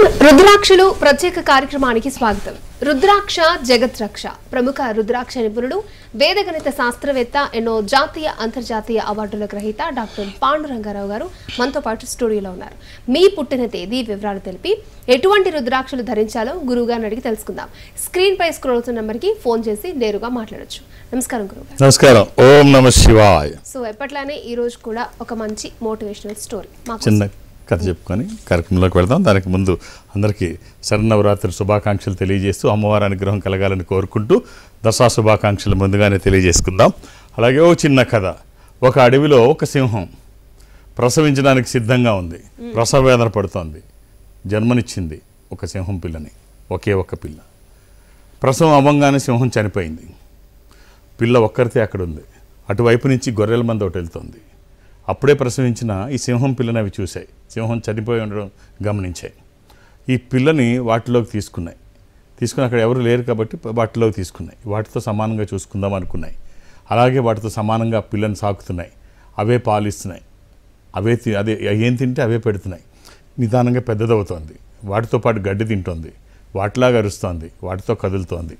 రుద్రాక్షలు ప్రత్యేక కార్యక్రమానికి స్వాగతం. రుద్రాక్ష జగత్ రక్ష. ప్రముఖ రుద్రాక్ష నిపుణుడు, వేదగణిత శాస్త్రవేత్త, ఎన్నో జాతీయ అంతర్జాతీయ అవార్డుల గ్రహీత డాక్టర్ పాండురంగారావు గారు మనతో పాటు స్టూడియోలో ఉన్నారు. మీ పుట్టిన తేదీ వివరాలు తెలిపి ఎటువంటి రుద్రాక్షలు ధరించాలో గురువుగారిని అడిగి తెలుసుకుందాం. స్క్రీన్ పై స్క్రోల్ అవుతున్న నంబర్కి ఫోన్ చేసి నేరుగా మాట్లాడొచ్చు. నమస్కారం గురువుగారు. నమస్కారం. ఓం నమః శివాయ. సో ఎప్పట్లానే ఈ రోజు కూడా ఒక మంచి మోటివేషనల్ స్టోరీ చిన్న కథ చెప్పుకొని కార్యక్రమంలోకి వెళ్దాం. దానికి ముందు అందరికీ శరన్నవరాత్రి శుభాకాంక్షలు తెలియజేస్తూ అమ్మవారి అనుగ్రహం కలగాలని కోరుకుంటూ దసరా శుభాకాంక్షలు ముందుగానే తెలియజేసుకుందాం. అలాగే ఓ చిన్న కథ. ఒక అడవిలో ఒక సింహం ప్రసవించడానికి సిద్ధంగా ఉంది. ప్రసవ వేదన పడుతోంది. జన్మనిచ్చింది ఒక సింహం పిల్లని, ఒకే ఒక్క పిల్ల. ప్రసవం అవ్వంగానే సింహం చనిపోయింది. పిల్ల ఒక్కరితే అక్కడ ఉంది. అటువైపు నుంచి గొర్రెల మంద ఒకటి వెళ్తోంది. అప్పుడే ప్రసవించిన ఈ సింహం పిల్లని అవి చూశాయి. సింహం చనిపోయి ఉండడం గమనించాయి. ఈ పిల్లని వాటిలోకి తీసుకుని అక్కడ ఎవరు లేరు కాబట్టి వాటిలోకి తీసుకున్నాయి. వాటితో సమానంగా చూసుకుందాం అనుకున్నాయి. అలాగే వాటితో సమానంగా పిల్లని సాకుతున్నాయి. అవే పాలిస్తున్నాయి. అదే ఏం తింటే అవే పెడుతున్నాయి. నిదానంగా పెద్దదవుతోంది. వాటితో పాటు గడ్డి తింటోంది. వాటిలాగా అరుస్తోంది. వాటితో కదులుతోంది.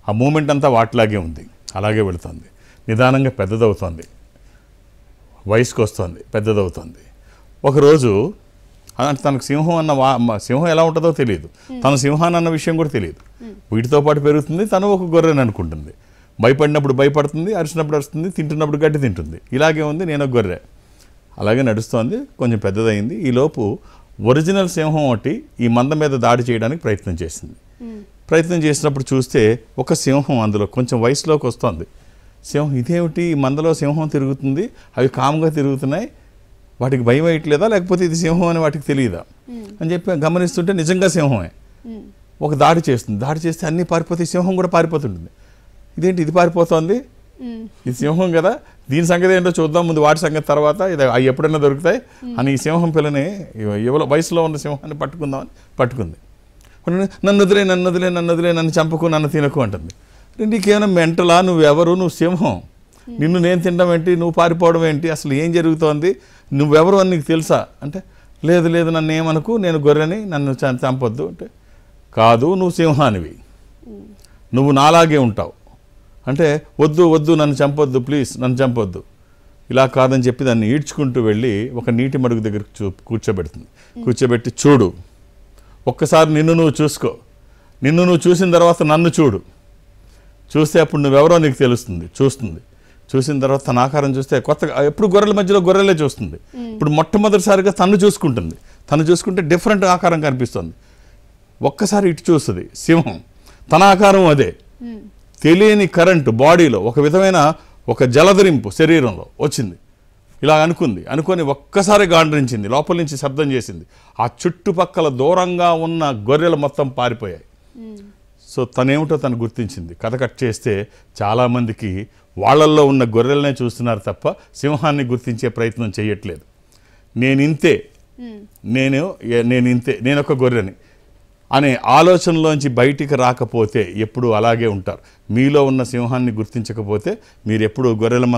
ఆ మూమెంట్ అంతా వాటిలాగే ఉంది. అలాగే వెళుతోంది. నిదానంగా పెద్దదవుతోంది. వయసుకు వస్తుంది, పెద్దదవుతుంది. ఒకరోజు తనకు సింహం ఎలా ఉంటుందో తెలియదు. తన సింహాన్ని అన్న విషయం కూడా తెలియదు. వీటితో పాటు పెరుగుతుంది. తను ఒక గొర్రెని అనుకుంటుంది. భయపడినప్పుడు భయపడుతుంది, అరిచినప్పుడు అరుస్తుంది, తింటున్నప్పుడు గడ్డి తింటుంది. ఇలాగే ఉంది, నేను ఒక గొర్రె. అలాగే నడుస్తోంది. కొంచెం పెద్దదైంది. ఈలోపు ఒరిజినల్ సింహం ఒకటి ఈ మంద మీద దాడి చేయడానికి ప్రయత్నం చేసింది. ప్రయత్నం చేసినప్పుడు చూస్తే ఒక సింహం అందులో కొంచెం వయసులోకి వస్తుంది. సింహం ఇదేమిటి, ఈ మందలో సింహం తిరుగుతుంది, అవి కామ్గా తిరుగుతున్నాయి, వాటికి భయం వేయట్లేదా, లేకపోతే ఇది సింహం అని వాటికి తెలియదా అని చెప్పి గమనిస్తుంటే నిజంగా సింహమే. ఒక దాడి చేస్తుంది. దాడి చేస్తే అన్నీ పారిపోతాయి. సింహం కూడా పారిపోతుంటుంది. ఇదేంటి ఇది పారిపోతుంది, ఇది సింహం కదా, దీని సంగతి ఏంటో చూద్దాం, ముందు వాటి సంగతి తర్వాత, ఇది అవి ఎప్పుడైనా దొరుకుతాయి అని ఈ సింహం పిల్లని వయసులో ఉన్న సింహాన్ని పట్టుకుందామని పట్టుకుంది. నన్ను వదిలే, నన్ను వదిలే, నన్ను వదిలే, నన్ను చంపకు, నన్ను తినకు అంటుంది. నీకేమైనా మెంటలా, నువ్వెవరు, నువ్వు సింహం, నిన్ను నేను తినడం ఏంటి, నువ్వు పారిపోవడం ఏంటి, అసలు ఏం జరుగుతోంది, నువ్వెవరు అని నీకు తెలుసా అంటే, లేదు లేదు నన్ను ఏమనుకు, నేను గొర్రెని, నన్ను చంపొద్దు అంటే, కాదు నువ్వు సింహానివి, నువ్వు నాలాగే ఉంటావు అంటే, వద్దు వద్దు నన్ను చంపొద్దు, ప్లీజ్ నన్ను చంపొద్దు. ఇలా కాదని చెప్పి దాన్ని ఈడ్చుకుంటూ వెళ్ళి ఒక నీటి మడుగు దగ్గర కూర్చోబెడుతుంది. కూర్చోబెట్టి, చూడు ఒక్కసారి నిన్ను నువ్వు చూసుకో, నిన్ను నువ్వు చూసిన తర్వాత నన్ను చూస్తే అప్పుడు నువ్వెవరో నీకు తెలుస్తుంది. చూసిన తర్వాత తన ఆకారం చూస్తే కొత్తగా, ఎప్పుడు గొర్రెల మధ్యలో గొర్రెలే చూస్తుంది. ఇప్పుడు మొట్టమొదటిసారిగా తను చూసుకుంటుంది. తను చూసుకుంటే డిఫరెంట్ ఆకారం కనిపిస్తుంది. ఒక్కసారి ఇటు చూస్తుంది సింహం, తన ఆకారం అదే. తెలియని కరెంటు బాడీలో ఒక విధమైన ఒక జలధరింపు శరీరంలో వచ్చింది. ఇలా అనుకొని ఒక్కసారి గాండ్రించింది. లోపల నుంచి శబ్దం చేసింది. ఆ చుట్టుపక్కల దూరంగా ఉన్న గొర్రెలు మొత్తం పారిపోయాయి. సో తనేమిటో తను గుర్తించింది. కథ కట్ చేస్తే చాలామందికి వాళ్ళల్లో ఉన్న గొర్రెలనే చూస్తున్నారు తప్ప సింహాన్ని గుర్తించే ప్రయత్నం చేయట్లేదు. నేనింతే, నేను ఒక గొర్రెని అనే ఆలోచనలోంచి బయటికి రాకపోతే ఎప్పుడు అలాగే ఉంటారు. మీలో ఉన్న సింహాన్ని గుర్తించకపోతే మీరు ఎప్పుడు గొర్రెల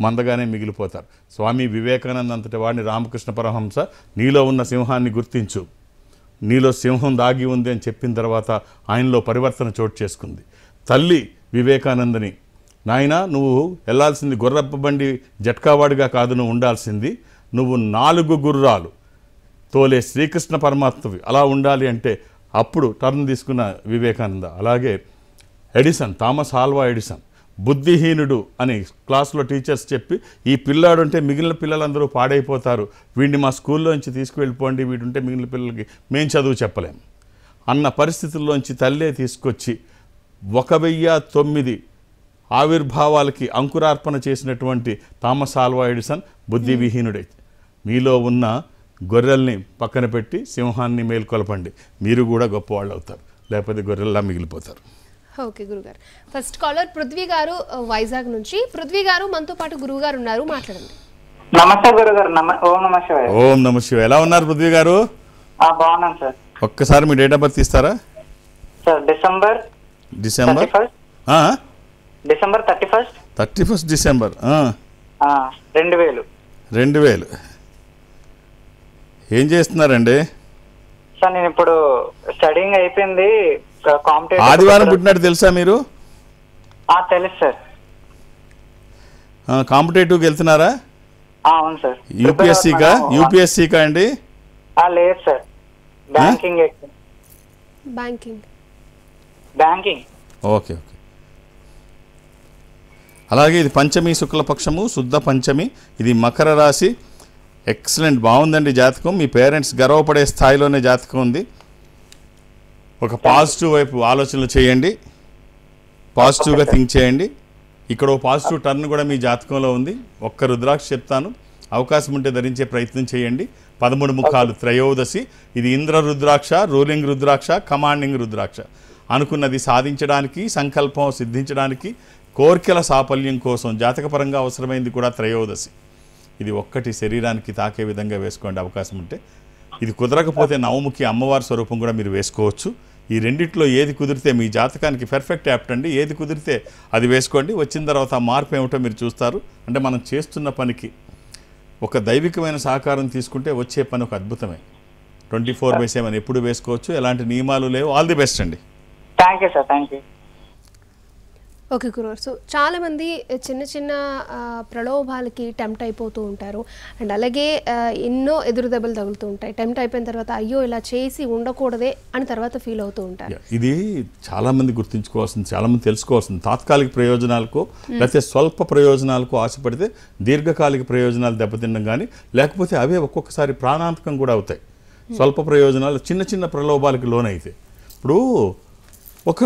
మందగానే మిగిలిపోతారు. స్వామి వివేకానంద అంతటి వాడిని రామకృష్ణ పరమహంస నీలో ఉన్న సింహాన్ని గుర్తించు, నీలో సింహం దాగి ఉంది అని చెప్పిన తర్వాత ఆయనలో పరివర్తన చోటు చేసుకుంది. తల్లి వివేకానందని, నాయనా నువ్వు వెళ్ళాల్సింది గొర్రెప్ప బండి జట్కావాడిగా కాదు, నువ్వు ఉండాల్సింది నువ్వు 4 గుర్రాలు తోలే శ్రీకృష్ణ పరమాత్మవి, అలా ఉండాలి అంటే అప్పుడు టర్న్ తీసుకున్న వివేకానంద. అలాగే ఎడిసన్, థామస్ ఆల్వా ఎడిసన్ బుద్ధిహీనుడు అని క్లాసులో టీచర్స్ చెప్పి, ఈ పిల్లాడు అంటే మిగిలిన పిల్లలందరూ పాడైపోతారు, వీడిని మా స్కూల్లోంచి తీసుకువెళ్ళిపోండి, వీడుంటే మిగిలిన పిల్లలకి మేము చదువు చెప్పలేం అన్న పరిస్థితుల్లోంచి తల్లే తీసుకొచ్చి 1009 ఆవిర్భావాలకి అంకురార్పణ చేసినటువంటి థామస్ ఆల్వా ఎడిసన్ బుద్ధివిహీనుడే. మీలో ఉన్న గొర్రెల్ని పక్కన పెట్టి సింహాన్ని మేల్కొల్పండి, మీరు కూడా గొప్పవాళ్ళు అవుతారు, లేకపోతే గొర్రెల్లా మిగిలిపోతారు. ఓకే గురుగారు. ఫస్ట్ కాలర్ పృథ్వీ గారు వైజాగ్ నుంచి. పృథ్వీ గారు మనతో పాటు గురువు గారు ఉన్నారు, మాట్లాడండి. నమస్తే గురుగారు. ఓం నమః శివాయ. ఓం నమః శివాయ. ఎలా ఉన్నారు పృథ్వీ గారు? బాగున్నాను సార్. ఒక్కసారి మీ డేట్ ఆఫ్ బర్త్ ఇస్తారా? Sir December 31 December 2000. 2000. ఏం చేస్తున్నారండి? సార్ నేను ఇప్పుడు స్టడీయింగ్ అయిపోయింది. కాంపిటేటివ్ ఆదివారం పుట్టినట్టు తెలుసా మీరు? తెలుసు సార్. కాంపిటేటివ్కి వెళ్తున్నారా? అవును సార్. యూపీఎస్సీకా అండి? లేదు సార్, బ్యాంకింగ్. ఓకే. అలాగే ఇది పంచమి శుక్లపక్షము, శుద్ధ పంచమి. ఇది మకర రాశి. ఎక్సలెంట్, బాగుందండి జాతకం. మీ పేరెంట్స్ గర్వపడే స్థాయిలోనే జాతకం ఉంది. ఒక పాజిటివ్ వైపు ఆలోచనలు చేయండి, పాజిటివ్గా థింక్ చేయండి. ఇక్కడ ఓ పాజిటివ్ టర్న్ కూడా మీ జాతకంలో ఉంది. ఒక్క రుద్రాక్ష చెప్తాను, అవకాశం ఉంటే ధరించే ప్రయత్నం చేయండి. 13 ముఖాలు, త్రయోదశి. ఇది ఇంద్ర రుద్రాక్ష, రూలింగ్ రుద్రాక్ష, కమాండింగ్ రుద్రాక్ష. అనుకున్నది సాధించడానికి, సంకల్పం సిద్ధించడానికి, కోర్కెల సాఫల్యం కోసం జాతకపరంగా అవసరమైంది కూడా త్రయోదశి. ఇది ఒక్కటి శరీరానికి తాకే విధంగా వేసుకోండి అవకాశం ఉంటే. ఇది కుదరకపోతే నవముఖి అమ్మవారి స్వరూపం కూడా మీరు వేసుకోవచ్చు. ఈ రెండిట్లో ఏది కుదిరితే మీ జాతకానికి పర్ఫెక్ట్ యాప్ట్ అండి. ఏది కుదిరితే అది వేసుకోండి. వచ్చిన తర్వాత ఆ మార్పు ఏమిటో మీరు చూస్తారు. అంటే మనం చేస్తున్న పనికి ఒక దైవికమైన సహకారం తీసుకుంటే వచ్చే పని ఒక అద్భుతమే. 24/7 ఎప్పుడు వేసుకోవచ్చు, ఎలాంటి నియమాలు లేవు. ఆల్ ది బెస్ట్ అండి. Thank you sir. Thank you. Okay గురుగారు, సో చాలామంది చిన్న చిన్న ప్రలోభాలకి టెంప్ట్ అయిపోతూ ఉంటారు. అండ్ అలాగే ఎన్నో ఎదురు దెబ్బలు తగులుతూ ఉంటాయి. టెంప్ట్ అయిపోయిన తర్వాత అయ్యో ఇలా చేసి ఉండకూడదే అని తర్వాత ఫీల్ అవుతూ ఉంటారు. ఇది చాలామంది గుర్తుంచుకోవాల్సింది, చాలామంది తెలుసుకోవాల్సింది. తాత్కాలిక ప్రయోజనాలకు లేకపోతే స్వల్ప ప్రయోజనాలకు ఆశపడితే దీర్ఘకాలిక ప్రయోజనాలు దెబ్బతినడం కానీ, లేకపోతే అవే ఒక్కొక్కసారి ప్రాణాంతకం కూడా అవుతాయి. స్వల్ప ప్రయోజనాలు చిన్న చిన్న ప్రలోభాలకు లోనైతే. ఇప్పుడు ఒక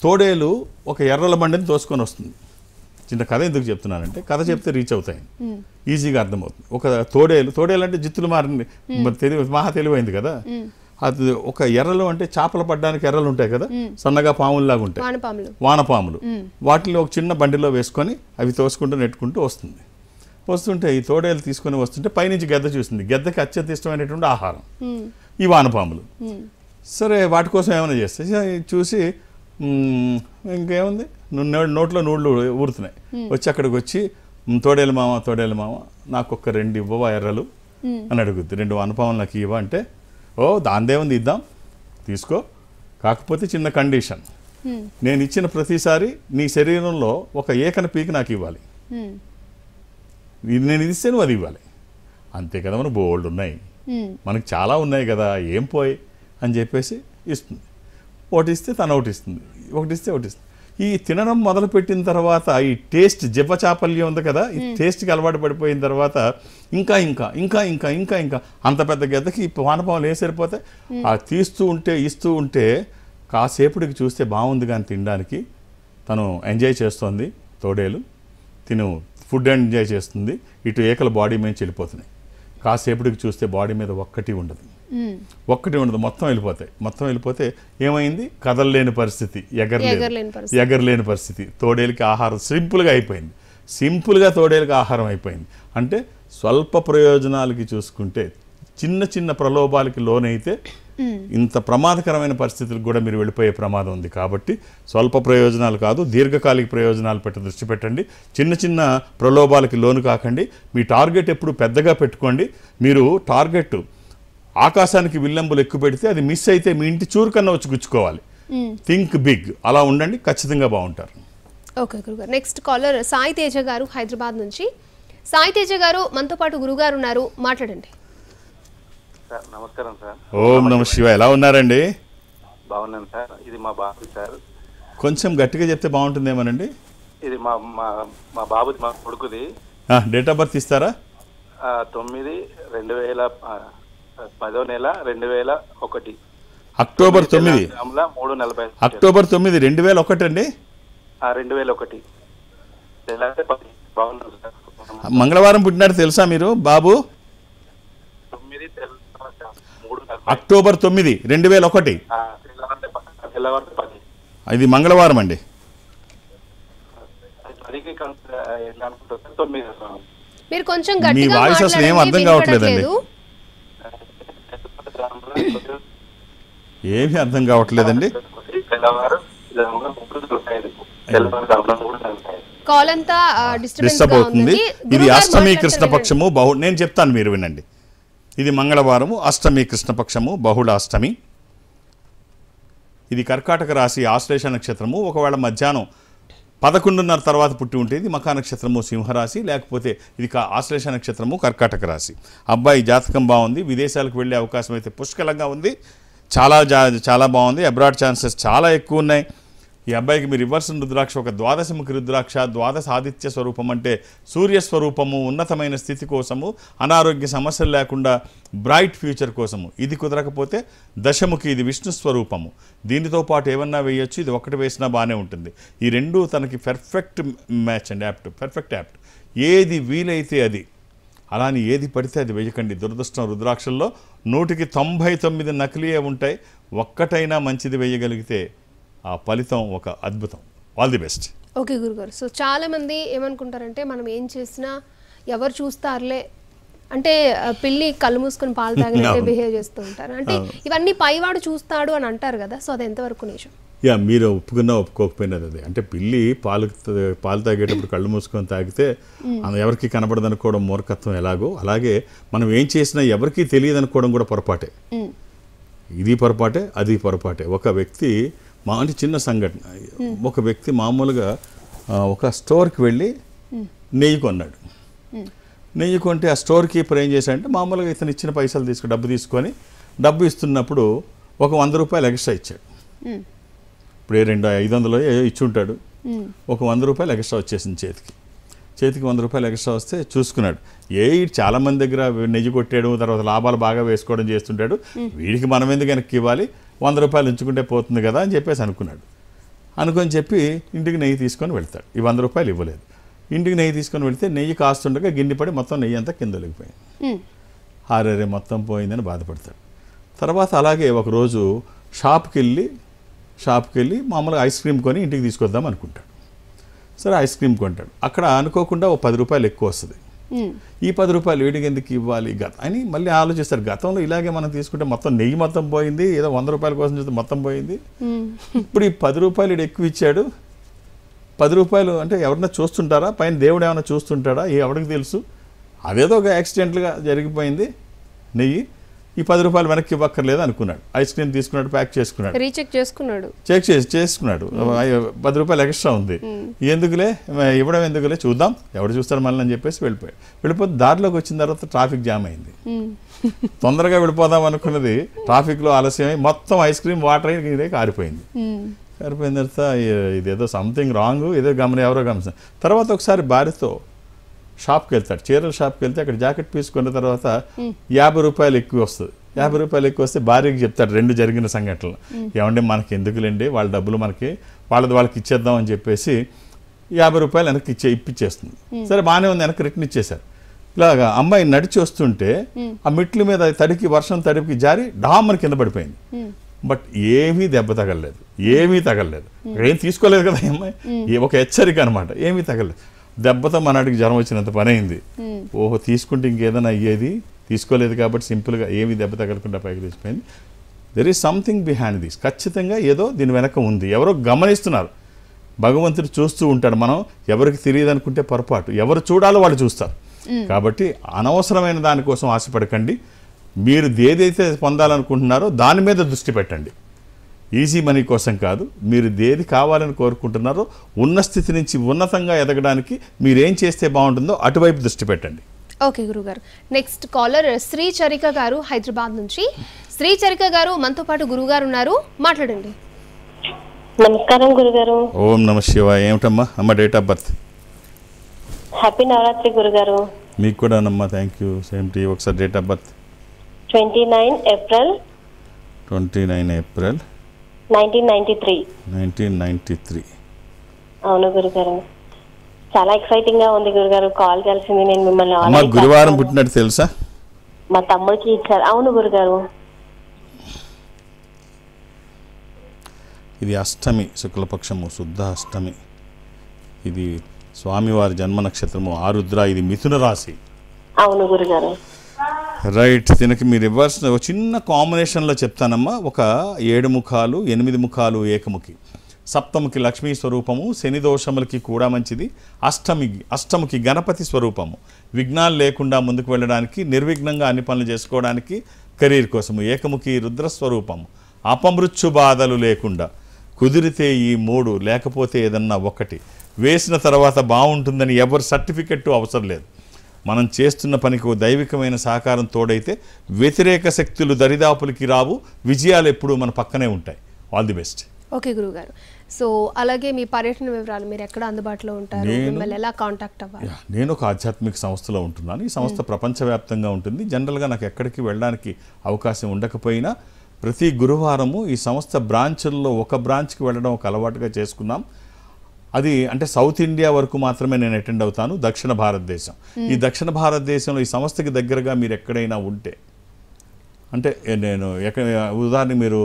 తోడేలు ఒక ఎర్రల బండిని తోసుకొని వస్తుంది. చిన్న కథ ఎందుకు చెప్తున్నానంటే, కథ చెప్తే రీచ్ అవుతాయి, ఈజీగా అర్థమవుతుంది. ఒక తోడేలు అంటే జిత్తులు మారింది, మహా తెలివైంది కదా. అది ఒక ఎర్రలు అంటే చేపలు పడ్డానికి ఎర్రలు ఉంటాయి కదా, సన్నగా పాముల్లాగా ఉంటాయి, వానపాములు. వాటిని ఒక చిన్న బండిలో వేసుకొని అవి తోసుకుంటూ నెట్టుకుంటూ వస్తుంటే ఈ తోడేలు తీసుకొని వస్తుంటే పైనుంచి గద్ద చూసింది. గద్దకి అత్యంత ఇష్టమైనటువంటి ఆహారం ఈ వానపాములు. సరే వాటి కోసం ఏమైనా చేస్తే చూసి ఇంకేముంది, నోట్లో నూళ్ళు ఊరుతున్నాయి. వచ్చి అక్కడికి వచ్చి తోడేలు మామ నాకు ఒక్క 2 ఇవ్వవా ఎర్రలు అని అడుగుద్ది. 2 వానపాములు నాకు ఇవ్వ అంటే, ఓ దాందేముంది ఇద్దాం, తీసుకో, కాకపోతే చిన్న కండిషన్, నేను ఇచ్చిన ప్రతిసారి నీ శరీరంలో ఒక ఏకన పీకి నాకు ఇవ్వాలి, నేను ఇది ఇస్తే నువ్వు అది ఇవ్వాలి. అంతే కదా, మనకు బోల్డ్ ఉన్నాయి, మనకు చాలా ఉన్నాయి కదా, ఏం పోయి అని చెప్పేసి ఇస్తుంది. ఒకటిస్తే తను ఒకటిస్తుంది, ఒకటిస్తే. ఈ తినడం మొదలుపెట్టిన తర్వాత ఈ టేస్ట్ చాపల్యం ఉంది కదా, ఈ టేస్ట్కి అలవాటు పడిపోయిన తర్వాత ఇంకా ఇంకా ఇంకా ఇంకా ఇంకా ఇంకా అంత పెద్ద గెద్దకి వానపాములు ఏ సరిపోతాయి. ఆ ఇస్తూ ఉంటే కాసేపటికి చూస్తే బాగుంది కానీ తినడానికి తను ఎంజాయ్ చేస్తోంది. తోడేలు ఫుడ్ ఎంజాయ్ చేస్తుంది, ఇటు ఏకల బాడీ మీద వెళ్ళిపోతున్నాయి. కాసేపటికి చూస్తే బాడీ మీద ఒక్కటి ఉండదు, మొత్తం వెళ్ళిపోతే ఏమైంది, కదలలేని పరిస్థితి, ఎగరలేని పరిస్థితి. తోడేలకి ఆహారం సింపుల్గా అయిపోయింది, తోడేలకి ఆహారం అయిపోయింది. అంటే స్వల్ప ప్రయోజనాలకి చూసుకుంటే, చిన్న చిన్న ప్రలోభాలకి లోనైతే ఇంత ప్రమాదకరమైన పరిస్థితులకు కూడా మీరు వెళ్ళిపోయే ప్రమాదం ఉంది. కాబట్టి స్వల్ప ప్రయోజనాలు కాదు, దీర్ఘకాలిక ప్రయోజనాలు దృష్టి పెట్టండి. చిన్న చిన్న ప్రలోభాలకి లోను కాకండి. మీ టార్గెట్ ఎప్పుడు పెద్దగా పెట్టుకోండి. మీరు టార్గెట్ ఆకాశానికి విల్లంబులు ఎక్కువ పెడితే అది మిస్ అయితే మీ ఇంటి చూరు కన్నా వచ్చి గుచ్చుకోవాలి. థింక్ బిగ్, అలా ఉండండి, ఖచ్చితంగా బాగుంటారు. ఓకే గురుగారు, నెక్స్ట్ కాలర్ సాయి తేజ గారు హైదరాబాద్ నుంచి. సాయి తేజ గారు మనతో పాటు గురుగారు ఉన్నారు, మాట్లాడండి. నమస్కారం సార్. ఓం నమః శివాయ. ఎలా ఉన్నారండి? బాగున్నాను సార్. ఇది మా బాబు సార్. కొంచెం గట్టిగా చెప్తే బాగుంటుందేమోనండి. ఇది మా మా బాబుది, మా కొడుకుది. డేట్ ఆఫ్ బర్త్ ఇస్తారా? 9/10/2001. అక్టోబర్ 9, 3:40. అక్టోబర్ 9, 2001 అండి. 2001. బాగున్నాను సార్. మంగళవారం పుట్టినాడు తెలుసా మీరు బాబు? అక్టోబర్ 9, 2001. ఇది మంగళవారం అండి. మీరు కొంచెం మీ వాయిస్ అసలు ఏం అర్థం కావట్లేదండి, ఏమీ అర్థం కావట్లేదండి. కాల్ అంతా డిస్టర్బ్ అవుతుంది. ఇది అష్టమి కృష్ణ పక్షము. నేను చెప్తాను, మీరు వినండి. ఇది మంగళవారము, అష్టమి కృష్ణపక్షము, బహుళ అష్టమి. ఇది కర్కాటక రాశి ఆశ్లేష నక్షత్రము. ఒకవేళ మధ్యాహ్నం 11:30 తర్వాత పుట్టి ఉంటే ఇది మఖా నక్షత్రము సింహరాశి, లేకపోతే ఇది ఆశ్లేష నక్షత్రము కర్కాటక రాశి. అబ్బాయి జాతకం బాగుంది, విదేశాలకు వెళ్ళే అవకాశం అయితే పుష్కలంగా ఉంది, చాలా బాగుంది, అబ్రాడ్ ఛాన్సెస్ చాలా ఎక్కువ ఉన్నాయి. ఈ అబ్బాయికి మీరు రివర్స్ రుద్రాక్ష, ఒక ద్వాదశముఖి రుద్రాక్ష, ద్వాదశ ఆదిత్య స్వరూపం అంటే సూర్యస్వరూపము, ఉన్నతమైన స్థితి కోసము, అనారోగ్య సమస్యలు లేకుండా బ్రైట్ ఫ్యూచర్ కోసము. ఇది కుదరకపోతే దశముఖి, ఇది విష్ణు స్వరూపము, దీనితో పాటు ఏమన్నా వేయొచ్చు, ఇది ఒకటి వేసినా బాగానే ఉంటుంది. ఈ రెండు తనకి పర్ఫెక్ట్ మ్యాచ్ అండి, పర్ఫెక్ట్ యాప్ట్. ఏది వీలైతే అది, అలాని ఏది పడితే అది వేయకండి. దురదృష్టం రుద్రాక్షల్లో 100కి 99 నకిలీయే ఉంటాయి. ఒక్కటైనా మంచిది వేయగలిగితే ఆ ఫలితం ఒక అద్భుతం. All the best. ఓకే గురుగారు. సో చాలా మంది ఏమనుకుంటారంటే మనం ఏం చేసినా ఎవరు చూస్తారులే అంటే పిల్లి కళ్ళు మూసుకొని పాలు తాగినట్టే బిహేవ్ చేస్తూ ఉంటారు. అంటే ఇవన్నీ పైవాడు చూస్తాడు అని అంటారు కదా, సో అది ఎంతవరకు నిజం? మీరు ఒప్పుకున్నా ఒప్పుకోకపోయినది అది. అంటే పిల్లి పాలు తాగేటప్పుడు కళ్ళు మూసుకొని తాగితే ఎవరికి కనబడదు అనుకోవడం మూర్ఖత్వం ఎలాగో, అలాగే మనం ఏం చేసినా ఎవరికీ తెలియదు అనుకోవడం కూడా పొరపాటే. ఇది పొరపాటే, అది పొరపాటే. ఒక వ్యక్తి అంటే చిన్న సంఘటన, ఒక వ్యక్తి మామూలుగా ఒక స్టోర్కి వెళ్ళి నెయ్యి కొన్నాడు. నెయ్యి కొంటే ఆ స్టోర్ కీపర్ ఏం చేశాడంటే మామూలుగా ఇతను ఇచ్చిన పైసలు డబ్బు ఇస్తున్నప్పుడు ఒక 100 రూపాయలు ఎక్స్ట్రా ఇచ్చాడు. ఇప్పుడు 500 ఇచ్చుంటాడు, ఒక 100 రూపాయలు ఎక్స్ట్రా వచ్చేసింది చేతికి 100 రూపాయలు ఎక్స్ట్రా వస్తే చూసుకున్నాడు, చాలామంది దగ్గర నెయ్యి కొట్టాడు, తర్వాత లాభాలు బాగా వేసుకోవడం చేస్తుంటాడు, వీడికి మనం ఎందుకు వెనక్కి ఇవ్వాలి, 100 రూపాయలు ఉంచుకుంటే పోతుంది కదా అని చెప్పేసి అనుకొని చెప్పి ఇంటికి నెయ్యి తీసుకొని వెళ్తాడు. ఈ 100 రూపాయలు ఇవ్వలేదు. ఇంటికి నెయ్యి తీసుకొని వెళ్తే నెయ్యి కాస్తుండగా గిన్నె పడి మొత్తం నెయ్యి అంతా కింద ఒలిగిపోయింది. హారే మొత్తం పోయిందని బాధపడతాడు. తర్వాత అలాగే ఒకరోజు షాప్కి వెళ్ళి మామూలుగా ఐస్ క్రీమ్ కొని ఇంటికి తీసుకొద్దాం అనుకుంటాడు. సరే ఐస్ క్రీమ్ కొంటాడు. అక్కడ అనుకోకుండా ఓ 10 రూపాయలు ఎక్కువ వస్తుంది. ఈ 10 రూపాయలు వీడికి ఎందుకు ఇవ్వాలి అని మళ్ళీ ఆలోచిస్తారు. గతంలో ఇలాగే మనం తీసుకుంటే మొత్తం నెయ్యి మొత్తం పోయింది, ఏదో 100 రూపాయల కోసం చూస్తే మొత్తం పోయింది. ఇప్పుడు ఈ 10 రూపాయలు వీడు ఎక్కువ ఇచ్చాడు. 10 రూపాయలు అంటే ఎవరన్నా చూస్తుంటారా, పైన దేవుడు ఏమైనా చూస్తుంటాడా, ఎవరికి తెలుసు, అదేదో ఒక యాక్సిడెంట్గా జరిగిపోయింది నెయ్యి. ఈ 10 రూపాయలు వెనక్కి ఇవ్వక్కర్లేదు అనుకున్నాడు. ఐస్ క్రీమ్ తీసుకున్నాడు, ప్యాక్ చేసుకున్నాడు, చెక్ చేసుకున్నాడు. 10 రూపాయలు ఎక్స్ట్రా ఉంది, ఇవ్వడం ఎందుకులే చూద్దాం, ఎవడు చూస్తాడు మళ్ళీ అని చెప్పేసి వెళ్ళిపోతే దారిలోకి వచ్చిన తర్వాత ట్రాఫిక్ జామ్ అయింది. తొందరగా వెళ్ళిపోదాం అనుకున్నది ట్రాఫిక్లో ఆలస్యమై మొత్తం ఐస్ క్రీమ్ వాటర్ అయి కారిపోయింది. కారిపోయిన తర్వాత ఇదేదో సంథింగ్ రాంగ్, ఎవరో గమనిస్తారు. తర్వాత ఒకసారి భార్యతో షాప్కి వెళ్తాడు, చీరల షాప్కి వెళ్తే అక్కడ జాకెట్ పీసుకున్న తర్వాత 50 రూపాయలు ఎక్కువ వస్తుంది. 50 రూపాయలు ఎక్కువ వస్తే భార్యకి చెప్తాడు 2 జరిగిన సంఘటనలు. ఏమంటే మనకి ఎందుకులేండి, వాళ్ళ డబ్బులు వాళ్ళకి ఇచ్చేద్దాం అని చెప్పేసి 50 రూపాయలు వెనక్కి ఇప్పించేస్తుంది. సరే బాగానే ఉంది, వెనక్కి రిటర్న్ ఇచ్చేశారు. ఇలాగా అమ్మాయి నడిచి వస్తుంటే ఆ మెట్ల మీద వర్షం తడిపి జారి డామ్మని కింద పడిపోయింది. బట్ ఏమీ దెబ్బ తగలలేదు, ఏం తీసుకోలేదు కదా అమ్మాయి, ఒక హెచ్చరిక అనమాట, ఏమీ తగలలేదు. దెబ్బతో మనాటికి జ్వరం వచ్చినంత పని అయింది. ఓహో తీసుకుంటే ఇంకేదైనా అయ్యేది, తీసుకోలేదు కాబట్టి సింపుల్గా ఏమీ దెబ్బ తగలకుండా పైకి తీసిపోయింది. There is something behind this. ఖచ్చితంగా ఏదో దీని వెనక ఉంది, ఎవరో గమనిస్తున్నారు. భగవంతుడు చూస్తూ ఉంటాడు. మనం ఎవరికి తెలియదు అనుకుంటే పొరపాటు, ఎవరు చూడాలో వాళ్ళు చూస్తారు. కాబట్టి అనవసరమైన దానికోసం ఆశపడకండి. మీరు ఏదైతే పొందాలనుకుంటున్నారో దాని మీద దృష్టి పెట్టండి. ఈజీ మనీ కోసం కాదు, మీరు ఏది కావాలని కోరుకుంటున్నారో ఉన్న స్థితి నుంచి ఉన్నతంగా ఎదగడానికి మీరేం చేస్తే బాగుంటుందో అటువైపు దృష్టి పెట్టండి. ఓకే గురుగారు. నెక్స్ట్ కాలర్ శ్రీ చరిక గారు హైదరాబాద్ నుంచి. శ్రీ చరిక గారు మనతో పాటు గురుగారు ఉన్నారు, మాట్లాడండి. నమస్కారం గురుగారు. ఓం నమ శివాయ. ఏమిటమ్మా అమ్మ date of birth? Happy Navaratri గురుగారు. మీకు కూడా అమ్మా, thank you. Same to you. ఒకసారి డేట్ ఆఫ్ బర్త్? 29 ఏప్రిల్ 1993. అవును గురుగారు. చాలా ఎక్సైటింగ్ గా ఉంది గురుగారు, కాల్ కలిసింది. నేను మిమ్మల్ని గురువారం పుట్టినట్టు తెలుసా? మా తమ్ముడికి ఇచ్చారు. అవును గురుగారు. ఇది అష్టమి, శుక్లపక్షము, శుద్ధ అష్టమి. ఇది స్వామివారి జన్మ నక్షత్రము ఆరుద్ర. ఇది మిథున రాశి. అవును గురుగారు. రైట్. దీనికి మీరు ఇవ్వాల్సిన ఒక చిన్న కాంబినేషన్లో చెప్తానమ్మా. ఒక 7 ముఖాలు 8 ముఖాలు ఏకముఖి. సప్తమికి లక్ష్మీ స్వరూపము, శని దోషములకి కూడా మంచిది. అష్టమికి గణపతి స్వరూపము, విఘ్నాలు లేకుండా ముందుకు వెళ్ళడానికి, నిర్విఘ్నంగా అన్ని పనులు చేసుకోవడానికి, కెరీర్ కోసము. ఏకముఖి రుద్రస్వరూపము, అపమృత్యు బాధలు లేకుండా, కుదిరితే ఈ 3 లేకపోతే ఏదన్నా ఒకటి వేసిన తర్వాత బాగుంటుందని ఎవరు సర్టిఫికెట్ అవసరం లేదు. మనం చేస్తున్న పనికి దైవికమైన సహకారం తోడైతే వ్యతిరేక శక్తులు దరిదాపులకి రావు, విజయాలు ఎప్పుడూ మన పక్కనే ఉంటాయి. All the best. ఓకే గురుగారు. సో అలాగే మీ పర్యటన వివరాలు, మీరు ఎక్కడ అందుబాటులో ఉంటారు, మిమ్మల్ని ఎలా కాంటాక్ట్ అవ్వాలి? నేను ఒక ఆధ్యాత్మిక సంస్థలో ఉంటున్నాను. ఈ సంస్థ ప్రపంచవ్యాప్తంగా ఉంటుంది. జనరల్గా నాకు ఎక్కడికి వెళ్ళడానికి అవకాశం ఉండకపోయినా ప్రతి గురువారము ఈ సంస్థ బ్రాంచుల్లో ఒక బ్రాంచ్కి వెళ్ళడం ఒక అలవాటుగా చేసుకున్నాం. అది అంటే సౌత్ ఇండియా వరకు మాత్రమే నేను అటెండ్ అవుతాను. దక్షిణ భారతదేశం, ఈ దక్షిణ భారతదేశంలో ఈ సంస్థకి దగ్గరగా మీరు ఎక్కడైనా ఉంటే, అంటే నేను ఉదాహరణకి మీరు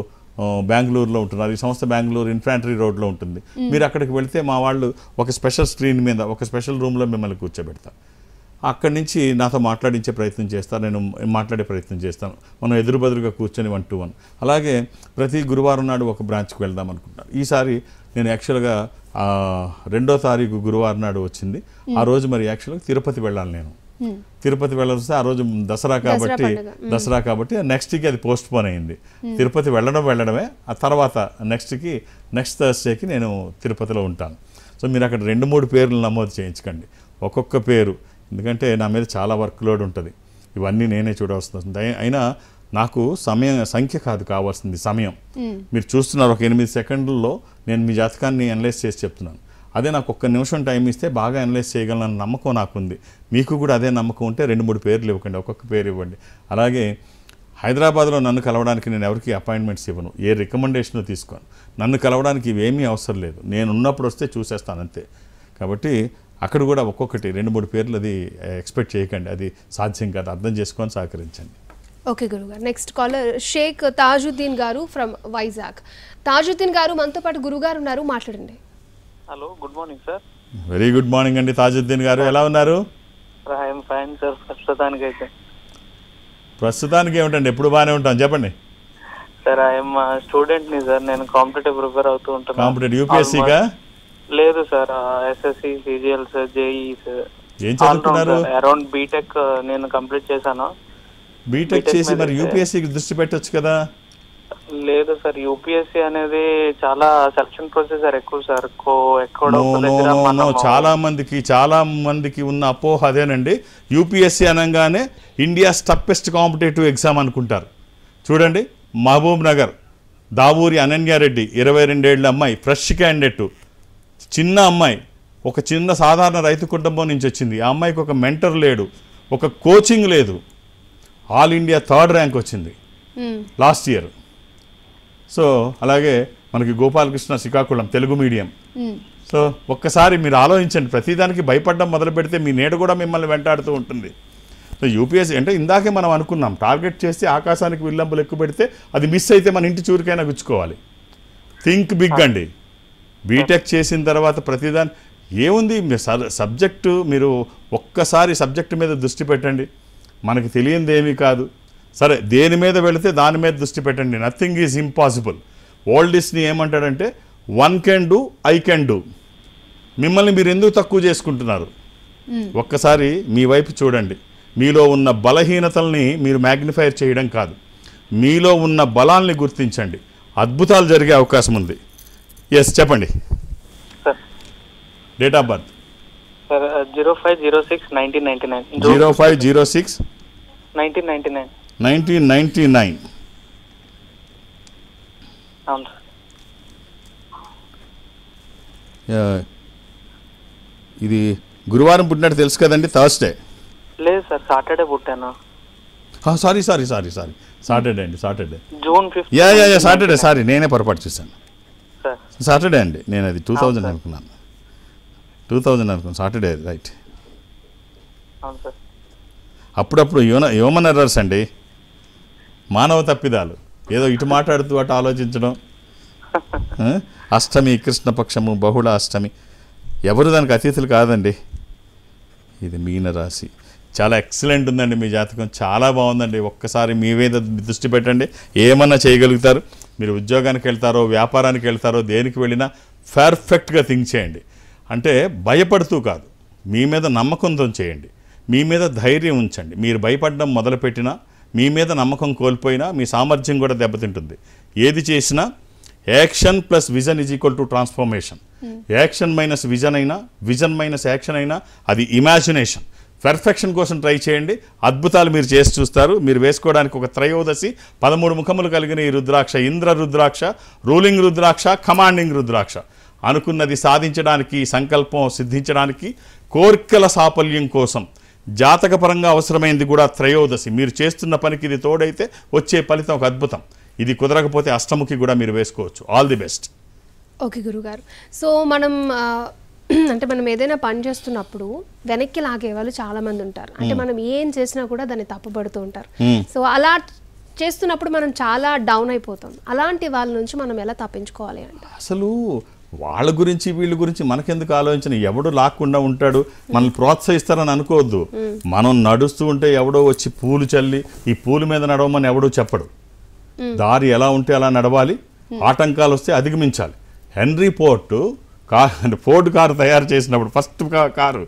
బెంగళూరులో ఉంటున్నారు, ఈ సంస్థ బెంగళూరు ఇన్ఫాంట్రీ రోడ్లో ఉంటుంది. మీరు అక్కడికి వెళితే మా వాళ్ళు ఒక స్పెషల్ స్క్రీన్ మీద ఒక స్పెషల్ రూమ్లో మిమ్మల్ని కూర్చోబెడతారు. అక్కడి నుంచి నాతో మాట్లాడించే ప్రయత్నం చేస్తారు, నేను మాట్లాడే ప్రయత్నం చేస్తాను. మనం ఎదురుబెదురుగా కూర్చొని 1 to 1. అలాగే ప్రతి గురువారం నాడు ఒక బ్రాంచ్కి వెళ్దాం అనుకుంటాను. ఈసారి నేను యాక్చువల్గా 2వ తారీఖు గురువారం నాడు వచ్చింది. ఆ రోజు మరి యాక్చువల్గా తిరుపతి వెళ్ళాలి. నేను తిరుపతి వెళ్ళాల్సి ఆ రోజు దసరా కాబట్టి నెక్స్ట్కి అది పోస్ట్ పోన్ అయింది. తిరుపతి వెళ్ళడమే. ఆ తర్వాత నెక్స్ట్ థర్స్డేకి నేను తిరుపతిలో ఉంటాను. సో మీరు అక్కడ 2-3 పేర్లు నమోదు చేయించకండి, ఒక్కొక్క పేరు, ఎందుకంటే నా మీద చాలా వర్క్ లోడ్ ఉంటుంది. ఇవన్నీ నేనే చూడవలసి వస్తుంది. అయినా నాకు సంఖ్య కాదు కావాల్సింది, సమయం. మీరు చూస్తున్నారు, ఒక 8 సెకండ్లలో నేను మీ జాతకాన్ని అనలైజ్ చేసి చెప్తున్నాను. అదే నాకు 1 నిమిషం టైం ఇస్తే బాగా అనలైజ్ చేయగలనన్న నమ్మకం నాకుంది. మీకు కూడా అదే నమ్మకం ఉంటే 2-3 పేర్లు ఇవ్వకండి, ఒక్కొక్క పేరు ఇవ్వండి. అలాగే హైదరాబాద్లో నన్ను కలవడానికి నేను ఎవరికి అపాయింట్మెంట్స్ ఇవ్వను, ఏ రికమెండేషన్ తీసుకోను. నన్ను కలవడానికి ఇవేమీ అవసరం లేదు, నేను ఉన్నప్పుడు వస్తే చూసేస్తాను అంతే. కాబట్టి అక్కడ కూడా ఒక్కొక్కటి 2-3 పేర్లు అది ఎక్స్పెక్ట్ చేయకండి, అది సాధ్యం కాదు. అర్థం చేసుకొని సహకరించండి. ఓకే గురుగారు. నెక్స్ట్ కాలర్ షేక్ తాజుద్దీన్ గారు ఫ్రమ్ వైజాగ్. తాజుద్దీన్ గారు మనతో పాటు గురుగారు ఉన్నారు, మాట్లాడండి. Hello, good morning sir. Very good morning అండి తాజుద్దీన్ గారు, ఎలా ఉన్నారు? I'm fine sir. ప్రస్తుతానికి ఏమిటండి, ఎప్పుడు బాగానే ఉంటాను, చెప్పండి. సార్ ఐఎమ్ స్టూడెంట్ ని సార్, నేను కాంపిటేటివ్ ప్రిపేర్ అవుతూ ఉంటాను. కాంపిటేటివ్ యూపీఎస్సీగా? లేదు sir, SSC, CGL sir, JEE sir. ఏం చదువుతున్నారు? అరౌండ్ బీటెక్ నేను కంప్లీట్ చేశాను. బీటెక్ చేసి మరి యూపీఎస్సీకి దృష్టి పెట్టొచ్చు కదా? లేదు సార్, యూపీఎస్సీ అనేది చాలా సెలక్షన్ ప్రొసీజర్ ఎక్కువ సార్. చాలా మందికి ఉన్న అపోహ అదేనండి. యూపీఎస్సీ అనగానే ఇండియాస్ టఫెస్ట్ కాంపిటేటివ్ ఎగ్జామ్ అనుకుంటారు. చూడండి, మహబూబ్ నగర్ దావూరి అనన్యారెడ్డి 22 ఏళ్ల అమ్మాయి, ఫ్రెష్ క్యాండిడేట్, చిన్న అమ్మాయి, ఒక చిన్న సాధారణ రైతు కుటుంబం నుంచి వచ్చింది. ఆ అమ్మాయికి ఒక మెంటర్ లేడు, ఒక కోచింగ్ లేదు. ఆల్ ఇండియా 3rd ర్యాంక్ వచ్చింది లాస్ట్ ఇయర్. సో అలాగే మనకి గోపాలకృష్ణ శ్రీకాకుళం తెలుగు మీడియం. సో ఒక్కసారి మీరు ఆలోచించండి, ప్రతిదానికి భయపడడం మొదలు పెడితే మీ నీడ కూడా మిమ్మల్ని వెంటాడుతూ ఉంటుంది. సో యూపీఎస్సీ అంటే ఇందాకే మనం అనుకున్నాం, టార్గెట్ చేసి ఆకాశానికి విల్లంబులు ఎక్కువ పెడితే అది మిస్ అయితే మన ఇంటి చూరికైనా గుచ్చుకోవాలి. థింక్ బిగ్ అండి. బీటెక్ చేసిన తర్వాత ప్రతిదాని ఏముంది, సబ్జెక్టు మీరు ఒక్కసారి సబ్జెక్టు మీద దృష్టి పెట్టండి, మనకి తెలియంది ఏమీ కాదు. సరే, దేని మీద వెళితే దాని మీద దృష్టి పెట్టండి. Nothing is impossible. Old Disney ఏమంటాడంటే, 1 can do, I can do. మిమ్మల్ని మీరు ఎందుకు తక్కువ చేసుకుంటున్నారు? ఒక్కసారి మీ వైపు చూడండి. మీలో ఉన్న బలహీనతల్ని మీరు మ్యాగ్నిఫైర్ చేయడం కాదు, మీలో ఉన్న బలాల్ని గుర్తించండి. అద్భుతాలు జరిగే అవకాశం ఉంది. ఎస్, చెప్పండి. Date of birth 05/06/1999. 05/06/1999. 1999. అవును. ఇది గురువారం పుట్టినట్టు తెలుసు కదండి, థర్స్డే. లేదు సార్, సాటర్డే పుట్టాను. సారీ సాటర్డే అండి, Saturday. June 5th. Yeah Saturday, sorry నేనే పొరపాటు చేశాను. సాటర్డే అండి, నేను అది 2000 అనుకున్నాను. 2000 అనుకున్నాను, సాటర్డే, రైట్. అవును సార్. అప్పుడప్పుడు హ్యూమన్ ఎర్రర్స్ అండి, మానవ తప్పిదాలు. ఏదో ఇటు మాట్లాడుతూ అటు ఆలోచించడం. అష్టమి, కృష్ణపక్షము, బహుళ అష్టమి, ఎవరు దానికి అతిథులు కాదండి. ఇది మీనరాశి, చాలా ఎక్సలెంట్ ఉందండి మీ జాతకం, చాలా బాగుందండి. ఒక్కసారి మీ మీద దృష్టి పెట్టండి, ఏమన్నా చేయగలుగుతారు. మీరు ఉద్యోగానికి వెళ్తారో వ్యాపారానికి వెళ్తారో దేనికి వెళ్ళినా పర్ఫెక్ట్గా థింక్ చేయండి. అంటే భయపడుతూ కాదు, మీ మీద నమ్మకంతో చేయండి, మీ మీద ధైర్యం ఉంచండి. మీరు భయపడడం మొదలుపెట్టినా, మీ మీద నమ్మకం కోల్పోయినా మీ సామర్థ్యం కూడా దెబ్బతింటుంది. ఏది చేసినా action plus vision is equal to transformation. Action minus vision అయినా, విజన్ మైనస్ యాక్షన్ అయినా అది ఇమాజినేషన్. పర్ఫెక్షన్ కోసం ట్రై చేయండి, అద్భుతాలు మీరు చేసి చూస్తారు. మీరు వేసుకోవడానికి ఒక త్రయోదశి 13 ముఖములు కలిగిన ఈ రుద్రాక్ష ఇంద్ర రుద్రాక్ష, రూలింగ్ రుద్రాక్ష, కమాండింగ్ రుద్రాక్ష. అనుకున్నది సాధించడానికి, సంకల్పం సిద్ధించడానికి, కోరికల సాఫల్యం కోసం జాతకపరంగా అవసరమైంది కూడా త్రయోదశి. మీరు చేస్తున్న పనికి ఇది తోడైతే వచ్చే ఫలితం ఒక అద్భుతం. ఇది కుదరకపోతే అష్టముఖి కూడా మీరు వేసుకోవచ్చు. All the best. ఓకే గురుగారు, సో మనం అంటే మనం ఏదైనా పని చేస్తున్నప్పుడు వెనక్కి లాగే వాళ్ళు చాలా మంది ఉంటారు. అంటే మనం ఏం చేసినా కూడా దాన్ని తప్పుపడుతూ ఉంటారు. సో అలా చేస్తున్నప్పుడు మనం చాలా డౌన్ అయిపోతాం. అలాంటి వాళ్ళ నుంచి మనం ఎలా తప్పించుకోవాలి అంటే? అసలు వాళ్ళ గురించి వీళ్ళ గురించి మనకెందుకు ఆలోచన? ఎవడు లాక్కుండా ఉంటాడు, మనల్ని ప్రోత్సహిస్తారని అనుకోవద్దు. మనం నడుస్తూ ఉంటే ఎవడో వచ్చి పూలు చల్లి ఈ పూల మీద నడవమని ఎవడో చెప్పడు. దారి ఎలా ఉంటే అలా నడవాలి, ఆటంకాలు వస్తే అధిగమించాలి. హెన్రీ ఫోర్డ్ కారు తయారు చేసినప్పుడు, ఫస్ట్ కారు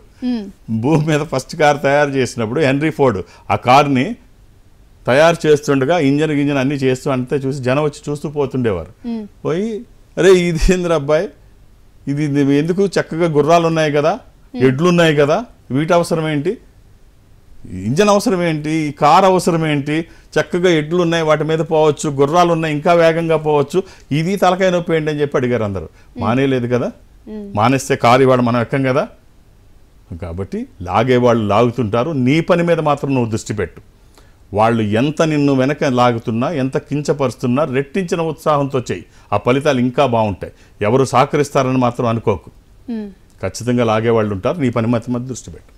భూమి మీద ఫస్ట్ కారు తయారు చేసినప్పుడు హెన్రీ ఫోర్డ్ ఆ కారుని తయారు చేస్తుండగా ఇంజన్ అన్నీ చేస్తూ అంతే చూసి జనం వచ్చి చూస్తూ పోతుండేవారు. పోయి అరే ఇదేంద్ర అబ్బాయి, ఇది ఎందుకు, చక్కగా గుర్రాలు ఉన్నాయి కదా, ఎడ్లు ఉన్నాయి కదా, వీటి అవసరం ఏంటి, ఇంజన్ అవసరం ఏంటి, ఈ కారు అవసరం ఏంటి, చక్కగా ఎడ్లు ఉన్నాయి వాటి మీద పోవచ్చు, గుర్రాలు ఉన్నాయి ఇంకా వేగంగా పోవచ్చు, ఇది తలకాయ నొప్పి ఏంటి అని చెప్పి అడిగారు అందరూ. మానేలేదు కదా, మానేస్తే కారు ఇవాడు మనం ఎక్కం కదా. కాబట్టి లాగేవాళ్ళు లాగుతుంటారు, నీ పని మీద మాత్రం నువ్వు దృష్టి పెట్టు. వాళ్ళు ఎంత నిన్ను వెనక లాగుతున్నా, ఎంత కించపరుస్తున్నా రెట్టించిన ఉత్సాహంతో చెయ్యి, ఆ ఫలితాలు ఇంకా బాగుంటాయి. ఎవరు సహకరిస్తారని మాత్రం అనుకోకు, ఖచ్చితంగా లాగేవాళ్ళు ఉంటారు, నీ పని మీద దృష్టి పెట్టు.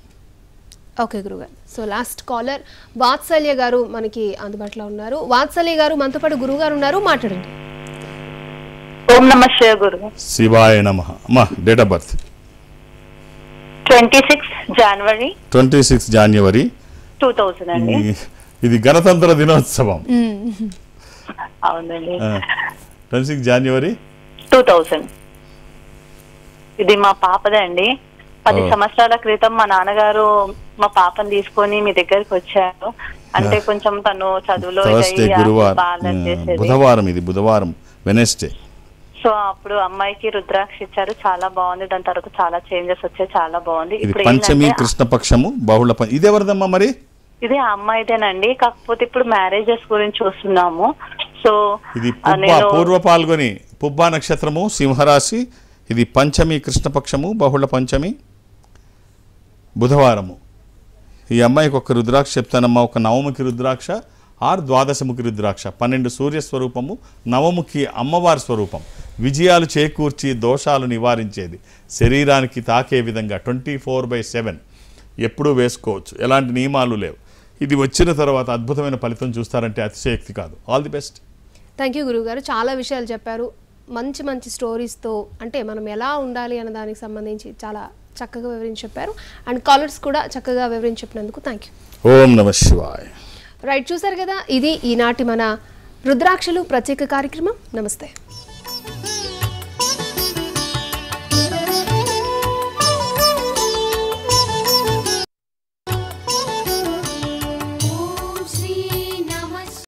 ఓకే గురుగారు, సో లాస్ట్ కాలర్ వాత్సల్య గారు మనకి అందుబాటులో ఉన్నారు. వాత్సల్య గారు మనతో పాటు గురువు గారు ఉన్నారు, మాట్లాడండి. ఓం నమః శివాయ గురు. శివాయ నమః. అమ్మా డేట్ ఆఫ్ బర్త్ 26 జనవరి 2000 అండి. ఇది గణతంత్ర దినోత్సవం. అవునండి. 26 జనవరి 2000. ఇది మా పాపదే అండి. 10 సంవత్సరాల క్రితం మా నాన్నగారు మా పాపని తీసుకొని మీ దగ్గరికి వచ్చారు. అంటే కొంచెం తను చదువులో బుధవారం, ఇది బుధవారం, వెనస్డే. సో అప్పుడు అమ్మాయికి రుద్రాక్ష ఇచ్చారు, చాలా బాగుంది. దాని తర్వాత చాలా చేంజెస్ వచ్చాయి, చాలా బాగుంది. ఇప్పుడు పంచమి కృష్ణపక్షము బహుళ ఇది ఎవరిదమ్మా మరి? ఇది ఆ అమ్మాయిదేనండి, కాకపోతే ఇప్పుడు మ్యారేజెస్ గురించి చూస్తున్నాము. సో ఇది పూర్వ పాల్గొని పుబ్బా నక్షత్రము, సింహరాశి. ఇది పంచమి కృష్ణపక్షము బహుళ పంచమి, బుధవారము. ఈ అమ్మాయికి ఒక రుద్రాక్ష చెప్తానమ్మా. ఒక నవముఖి రుద్రాక్ష ఆర్ ద్వాదశముఖి రుద్రాక్ష, 12 సూర్యస్వరూపము, నవముఖి అమ్మవారి స్వరూపం. విజయాలు చేకూర్చి దోషాలు నివారించేది, శరీరానికి తాకే విధంగా 24/7 ఎప్పుడూ వేసుకోవచ్చు, ఎలాంటి నియమాలు లేవు. ఇది వచ్చిన తర్వాత అద్భుతమైన ఫలితం చూస్తారంటే అతిశయోక్తి కాదు. All the best. Thank you గురువు గారు, చాలా విషయాలు చెప్పారు. మంచి మంచి స్టోరీస్తో అంటే మనం ఎలా ఉండాలి అన్న దానికి సంబంధించి చాలా చక్కగా వివరించి చెప్పారు. అండ్ కాలర్స్ కూడా చక్కగా వివరించి చెప్పినందుకు థ్యాంక్ యూ. ఓం నమః శివాయ. రైట్, చూసారు కదా, ఇది ఈనాటి మన రుద్రాక్షలు ప్రత్యేక కార్యక్రమం. నమస్తే.